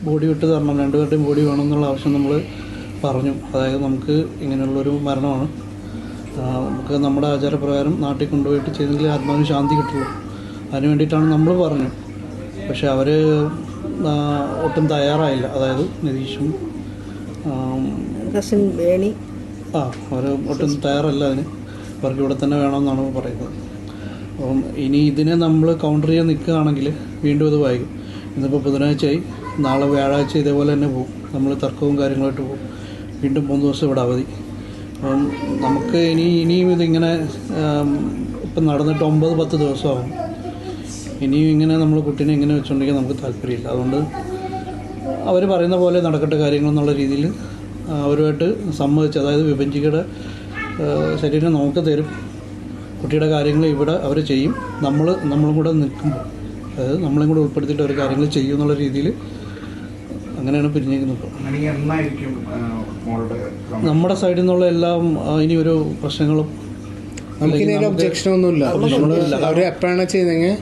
Body വിട്ട് തരണം, രണ്ടുപേരുടെയും ബോഡി വേണമെന്നുള്ള ആവശ്യം നമ്മൾ പറഞ്ഞു. അതായത് നമുക്ക് ഇങ്ങനെയുള്ളൊരു മരണമാണ്, നമുക്ക് നമ്മുടെ ആചാരപ്രകാരം നാട്ടിൽ കൊണ്ടുപോയിട്ട് ചെയ്തെങ്കിൽ ആത്മാവിന് ശാന്തി കിട്ടുള്ളൂ. അതിന് വേണ്ടിയിട്ടാണ് നമ്മൾ പറഞ്ഞു. പക്ഷെ അവർ ഒട്ടും തയ്യാറായില്ല. അതായത് നിതീഷും അവർ ഒട്ടും തയ്യാറല്ല അതിന്. അവർക്ക് ഇവിടെ തന്നെ വേണമെന്നാണ് പറയുന്നത്. അപ്പം ഇനി ഇതിനെ നമ്മൾ കൗണ്ടർ ചെയ്യാൻ നിൽക്കുകയാണെങ്കിൽ വീണ്ടും ഇത് വൈകും. ഇന്നിപ്പോൾ ബുധനാഴ്ചയായി, നാളെ വ്യാഴാഴ്ച ഇതേപോലെ തന്നെ പോകും. നമ്മൾ തർക്കവും കാര്യങ്ങളായിട്ട് പോകും. വീണ്ടും 3 ദിവസം ഇവിടെ അവധി. അപ്പം നമുക്ക് ഇനിയും ഇതിങ്ങനെ ഇപ്പം നടന്നിട്ട് 9-10 ദിവസമാകും. ഇനിയും ഇങ്ങനെ നമ്മൾ കുട്ടീനെ ഇങ്ങനെ വെച്ചുകൊണ്ടിരിക്കാൻ നമുക്ക് താല്പര്യമില്ല. അതുകൊണ്ട് അവർ പറയുന്ന പോലെ നടക്കട്ടെ കാര്യങ്ങളെന്നുള്ള രീതിയിൽ അവരുമായിട്ട് സമ്മതിച്ച്, അതായത് വിഭജിക്കയുടെ ശരീരം നമുക്ക് തരും, കുട്ടിയുടെ കാര്യങ്ങൾ ഇവിടെ അവർ ചെയ്യും, നമ്മളും കൂടെ നിൽക്കുമ്പോൾ, അതായത് നമ്മളെയും കൂടെ ഉൾപ്പെടുത്തിയിട്ട് അവർ കാര്യങ്ങൾ ചെയ്യും എന്നുള്ള രീതിയിൽ അങ്ങനെയാണ് പിരിഞ്ഞേക്കുന്നത്. നമ്മുടെ സൈഡിൽ നിന്നുള്ള എല്ലാം ഇനി ഒരു പ്രശ്നങ്ങളും ഒബ്ജക്ഷനൊന്നുമില്ല. അവർ എപ്പോഴാണ് ചെയ്തെങ്കിൽ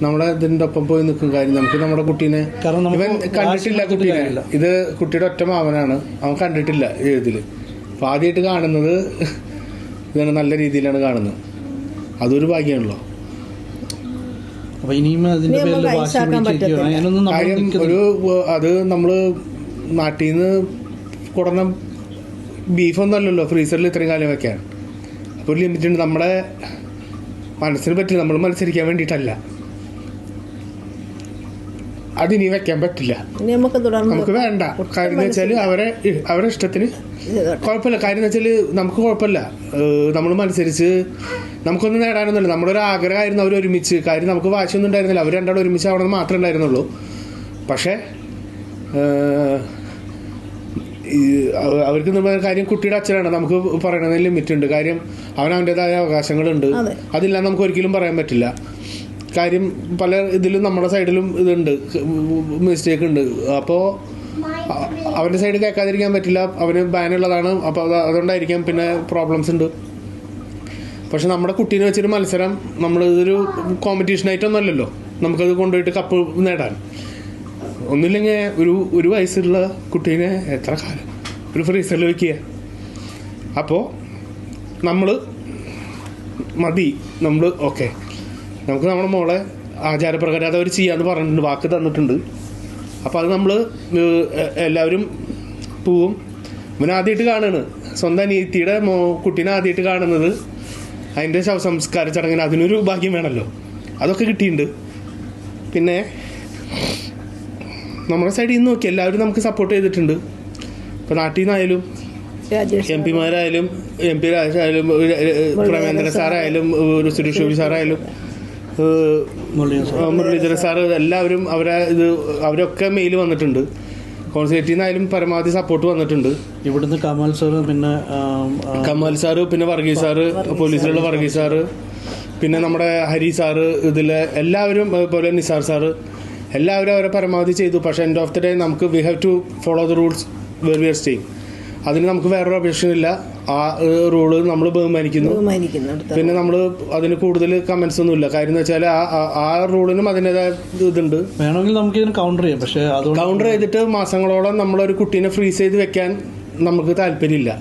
നമ്മളെ ഇതിൻ്റെ ഒപ്പം പോയി നിൽക്കും. കാര്യം നമുക്ക് നമ്മുടെ കുട്ടീനെ, കാരണം ഇവൻ കണ്ടിട്ടില്ല കുട്ടീനെ. ഇത് കുട്ടിയുടെ ഒറ്റ മാവനാണ്, അവൻ കണ്ടിട്ടില്ല എഴുതിൽ. അപ്പോൾ ആദ്യമായിട്ട് കാണുന്നത് ഇതാണ്, നല്ല രീതിയിലാണ് കാണുന്നത്. അതൊരു ഭാഗ്യമാണല്ലോ. അപ്പോൾ ഇനിയും അതിൻ്റെ പേരിൽ കാര്യം അത് നമ്മൾ നാട്ടിൽ നിന്ന് കൊടുന്ന ബീഫൊന്നും അല്ലല്ലോ ഫ്രീസറിൽ ഇത്രയും കാലം വെക്കാൻ. അപ്പോൾ ഒരു ലിമിറ്റ് ഉണ്ട്. നമ്മുടെ മനസ്സിന് പറ്റില്ല, നമ്മൾ മത്സരിക്കാൻ വേണ്ടിയിട്ടല്ല. അതിനി വെക്കാൻ പറ്റില്ല, നമുക്ക് വേണ്ട. കാര്യം എന്ന് വെച്ചാൽ അവരെ ഇഷ്ടത്തിന് കുഴപ്പമില്ല. കാര്യം എന്ന് വെച്ചാൽ നമുക്ക് കുഴപ്പമില്ല, നമ്മൾ മത്സരിച്ച് നമുക്കൊന്നും നേടാനൊന്നുമില്ല. നമ്മുടെ ഒരു ആഗ്രഹമായിരുന്നു അവർ ഒരുമിച്ച്. കാര്യം നമുക്ക് വാശിയൊന്നും ഉണ്ടായിരുന്നില്ല, അവർ രണ്ടാളും ഒരുമിച്ച് ആവണമെന്ന് മാത്രമേ ഉണ്ടായിരുന്നുള്ളൂ. പക്ഷേ അവർക്ക് കാര്യം കുട്ടിയുടെ അച്ഛനാണ്, നമുക്ക് പറയണതിന് ലിമിറ്റ് ഉണ്ട്. കാര്യം അവനവൻ്റെതായ അവകാശങ്ങളുണ്ട്, അതില്ല നമുക്ക് ഒരിക്കലും പറയാൻ പറ്റില്ല. കാര്യം പല ഇതിലും നമ്മുടെ സൈഡിലും ഇതുണ്ട്, മിസ്റ്റേക്ക് ഉണ്ട്. അപ്പോൾ അവൻ്റെ സൈഡ് കേൾക്കാതിരിക്കാൻ പറ്റില്ല, അവന് ബാനുള്ളതാണ്. അപ്പോൾ അതുകൊണ്ടായിരിക്കാം പിന്നെ പ്രോബ്ലംസ് ഉണ്ട്. പക്ഷെ നമ്മുടെ കുട്ടീനെ വെച്ചൊരു മത്സരം, നമ്മളിതൊരു കോമ്പറ്റീഷനായിട്ടൊന്നും അല്ലല്ലോ നമുക്കത് കൊണ്ടുപോയിട്ട് കപ്പ് നേടാൻ. ഒന്നുമില്ലെങ്കിൽ ഒരു വയസ്സുള്ള കുട്ടീനെ എത്ര കാലം ഒരു ഫ്രീസറിൽ വയ്ക്കുക. അപ്പോൾ നമ്മൾ മതി, നമ്മൾ ഓക്കെ, നമുക്ക് നമ്മുടെ മോളെ ആചാരപ്രകാരം അതവർ ചെയ്യാമെന്ന് പറഞ്ഞിട്ടുണ്ട്, വാക്ക് തന്നിട്ടുണ്ട്. അപ്പോൾ അത് നമ്മൾ എല്ലാവരും പോവും. ഇവൻ ആദ്യമായിട്ട് കാണുകയാണ്, സ്വന്തം അനിയത്തിയുടെ കുട്ടീനെ ആദ്യമായിട്ട് കാണുന്നത്. അതിൻ്റെ ശവസംസ്കാര ചടങ്ങിന് അതിനൊരു ഭാഗ്യം വേണമല്ലോ, അതൊക്കെ കിട്ടിയിട്ടുണ്ട്. പിന്നെ നമ്മുടെ സൈഡിൽ നിന്ന് നോക്കി എല്ലാവരും നമുക്ക് സപ്പോർട്ട് ചെയ്തിട്ടുണ്ട്. ഇപ്പോൾ നാട്ടിൽ നിന്നായാലും MP മാരായാലും MP രാജായാലും പ്രമേന്ദ്ര സാറായാലും സുരേഷ് ഗോപി സാറായാലും മുരളീധരൻ സാറ് എല്ലാവരും അവരൊക്കെ മെയിൽ വന്നിട്ടുണ്ട്. കോൺസുലേറ്റിൽ നിന്നായാലും പരമാവധി സപ്പോർട്ട് വന്നിട്ടുണ്ട്. ഇവിടുന്ന് കമാൽ സാറ്, പിന്നെ വർഗീസ് സാറ്, പോലീസിലുള്ള വർഗീസ് സാറ്, പിന്നെ നമ്മുടെ ഹരി സാറ്, ഇതിലെ എല്ലാവരും, അതുപോലെ നിസാർ സാറ്, എല്ലാവരും അവരെ പരമാവധി ചെയ്തു. പക്ഷേ എൻഡ് ഓഫ് ദി ഡേ നമുക്ക് we have to follow the rules where we are staying. അതിന് നമുക്ക് വേറൊരു ഒബ്ജക്ഷൻ ഇല്ല. ആ റൂള് നമ്മൾ ബഹുമാനിക്കുന്നു. പിന്നെ നമ്മൾ അതിന് കൂടുതൽ കമന്റ്സ് ഒന്നും ഇല്ല. കാര്യം എന്ന് വെച്ചാൽ ആ റൂളിനും അതിൻ്റെതായ ഇതുണ്ട്. വേണമെങ്കിൽ നമുക്ക് ഇതിന് കൗണ്ടർ ചെയ്യാം. പക്ഷേ കൗണ്ടർ ചെയ്തിട്ട് മാസങ്ങളോളം നമ്മളൊരു കുട്ടീനെ ഫ്രീസ് ചെയ്ത് വെക്കാൻ നമുക്ക് താല്പര്യമില്ല.